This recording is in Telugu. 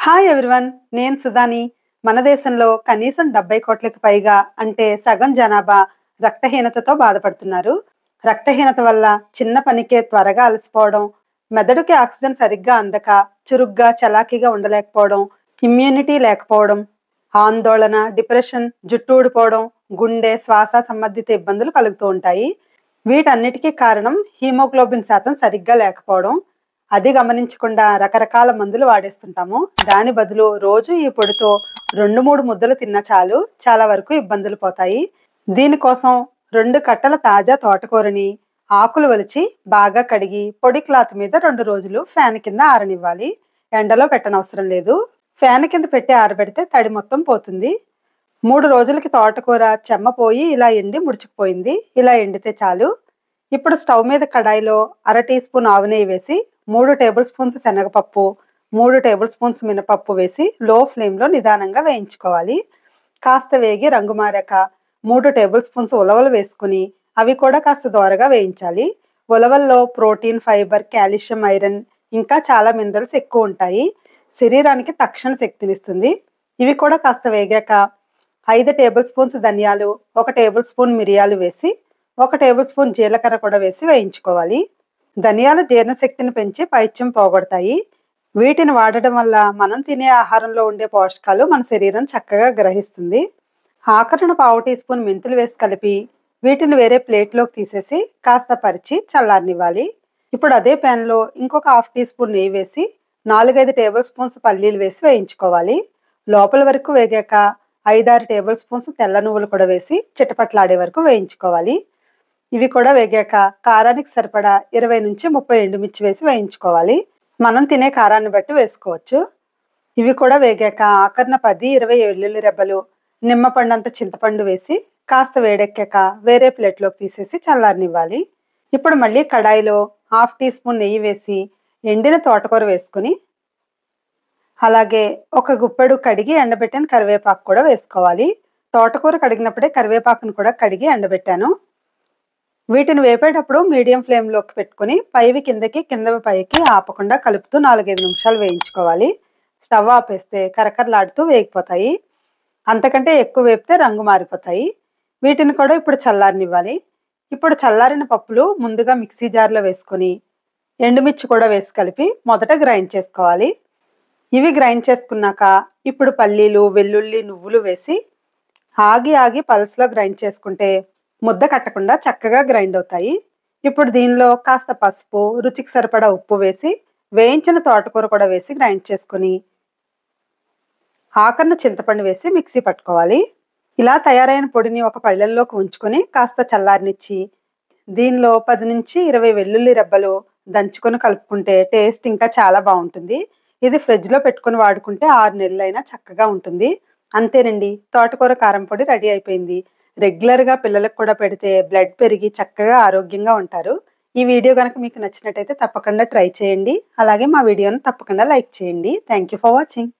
హాయ్ ఎవ్రీవన్, నేను సుధాని. మన దేశంలో కనీసం 70 కోట్లకి పైగా అంటే సగం జనాభా రక్తహీనతతో బాధపడుతున్నారు. రక్తహీనత వల్ల చిన్న పనికే త్వరగా అలసిపోవడం, మెదడుకి ఆక్సిజన్ సరిగ్గా అందక చురుగ్గా చలాకీగా ఉండలేకపోవడం, ఇమ్యూనిటీ లేకపోవడం, ఆందోళన, డిప్రెషన్, జుట్టు ఊడిపోవడం, గుండె, శ్వాస సంబంధిత ఇబ్బందులు కలుగుతూ ఉంటాయి. వీటన్నిటికీ కారణం హీమోగ్లోబిన్ శాతం సరిగ్గా లేకపోవడం. అది గమనించకుండా రకరకాల మందులు వాడేస్తుంటాము. దాని బదులు రోజు ఈ పొడితో 2-3 ముద్దలు తిన్నా చాలు, చాలా వరకు ఇబ్బందులు పోతాయి. దీనికోసం 2 కట్టల తాజా తోటకూరని ఆకులు ఒలిచి బాగా కడిగి పొడి క్లాత్ మీద 2 రోజులు ఫ్యాన్ కింద ఆరనివ్వాలి. ఎండలో పెట్టనవసరం లేదు. ఫ్యాన్ కింద పెట్టి ఆరబెడితే తడి మొత్తం పోతుంది. 3 రోజులకి తోటకూర చెమ్మ పోయి ఇలా ఎండి ముడుచుకుపోయింది. ఇలా ఎండితే చాలు. ఇప్పుడు స్టవ్ మీద కడాయిలో 1/2 టీ స్పూన్ ఆవు నెయ్యి వేసి 3 టేబుల్ స్పూన్స్ శనగపప్పు, 3 టేబుల్ స్పూన్స్ మినపప్పు వేసి లో ఫ్లేమ్లో నిదానంగా వేయించుకోవాలి. కాస్త వేగి రంగు మారాక 3 టేబుల్ స్పూన్స్ ఉలవలు వేసుకుని అవి కూడా కాస్త దోరగా వేయించాలి. ఉలవల్లో ప్రోటీన్, ఫైబర్, కాల్షియం, ఐరన్ ఇంకా చాలా మినరల్స్ ఎక్కువ ఉంటాయి. శరీరానికి తక్షణ శక్తినిస్తుంది. ఇవి కూడా కాస్త వేగాక 5 టేబుల్ స్పూన్స్ ధనియాలు, 1 టేబుల్ స్పూన్ మిరియాలు వేసి 1 టేబుల్ స్పూన్ జీలకర్ర కూడా వేసి వేయించుకోవాలి. ధనియాలు జీర్ణశక్తిని పెంచి పైత్యం పోగొడతాయి. వీటిని వాడడం వల్ల మనం తినే ఆహారంలో ఉండే పోషకాలు మన శరీరం చక్కగా గ్రహిస్తుంది. ఆఖరణ 1/2 టీ స్పూన్ మెంతులు వేసి కలిపి వీటిని వేరే ప్లేట్లోకి తీసేసి కాస్త పరిచి చల్లారనివ్వాలి. ఇప్పుడు అదే ప్యాన్లో ఇంకొక 1/2 టీ స్పూన్ నెయ్యి వేసి 4-5 టేబుల్ స్పూన్స్ పల్లీలు వేసి వేయించుకోవాలి. లోపల వరకు వేగాక 5-6 టేబుల్ స్పూన్స్ తెల్ల నువ్వులు కూడా వేసి చిటపట్లాడే వరకు వేయించుకోవాలి. ఇవి కూడా వేగాక కారానికి సరిపడా 20-30 ఎండుమిర్చి వేసి వేయించుకోవాలి. మనం తినే కారాన్ని బట్టి వేసుకోవచ్చు. ఇవి కూడా వేగాక ఆఖరణ 10-20 వెల్లుల్లి రెబ్బలు, నిమ్మపండంత చింతపండు వేసి కాస్త వేడెక్కాక వేరే ప్లేట్లోకి తీసేసి చల్లారనివ్వాలి. ఇప్పుడు మళ్ళీ కడాయిలో 1/2 టీ స్పూన్ నెయ్యి వేసి ఎండిన తోటకూర వేసుకుని అలాగే ఒక గుప్పెడు కడిగి ఎండబెట్టిన కరివేపాకు కూడా వేసుకోవాలి. తోటకూర కడిగినప్పుడే కరివేపాకును కూడా కడిగి ఎండబెట్టాను. వీటిని వేపేటప్పుడు మీడియం ఫ్లేమ్లోకి పెట్టుకుని పైవి కిందకి, కిందవి పైకి ఆపకుండా కలుపుతూ 4-5 నిమిషాలు వేయించుకోవాలి. స్టవ్ ఆపేస్తే కరకరలాడుతూ వేగిపోతాయి. అంతకంటే ఎక్కువ వేపితే రంగు మారిపోతాయి. వీటిని కూడా ఇప్పుడు చల్లారనివ్వాలి. ఇప్పుడు చల్లారిన పప్పులు ముందుగా మిక్సీ జార్లో వేసుకొని ఎండుమిర్చి కూడా వేసి కలిపి మొదట గ్రైండ్ చేసుకోవాలి. ఇవి గ్రైండ్ చేసుకున్నాక ఇప్పుడు పల్లీలు, వెల్లుల్లి, నువ్వులు వేసి ఆగి పల్స్లో గ్రైండ్ చేసుకుంటే ముద్ద కట్టకుండా చక్కగా గ్రైండ్ అవుతాయి. ఇప్పుడు దీనిలో కాస్త పసుపు, రుచికి సరిపడా ఉప్పు వేసి వేయించిన తోటకూర కూడా వేసి గ్రైండ్ చేసుకుని ఆఖరణ చింతపండు వేసి మిక్సీ పట్టుకోవాలి. ఇలా తయారైన పొడిని ఒక పళ్ళెంలోకి ఉంచుకొని కాస్త చల్లారనిచ్చి దీనిలో 10-20 వెల్లుల్లి రెబ్బలు దంచుకొని కలుపుకుంటే టేస్ట్ ఇంకా చాలా బాగుంటుంది. ఇది ఫ్రిడ్జ్లో పెట్టుకుని వాడుకుంటే 6 నెలలైనా చక్కగా ఉంటుంది. అంతేనండి, తోటకూర కారం పొడి రెడీ అయిపోయింది. రెగ్యులర్గా పిల్లలకు కూడా పెడితే బ్లడ్ పెరిగి చక్కగా ఆరోగ్యంగా ఉంటారు. ఈ వీడియో కనుక మీకు నచ్చినట్టయితే తప్పకుండా ట్రై చేయండి. అలాగే మా వీడియోని తప్పకుండా లైక్ చేయండి. Thank you for watching.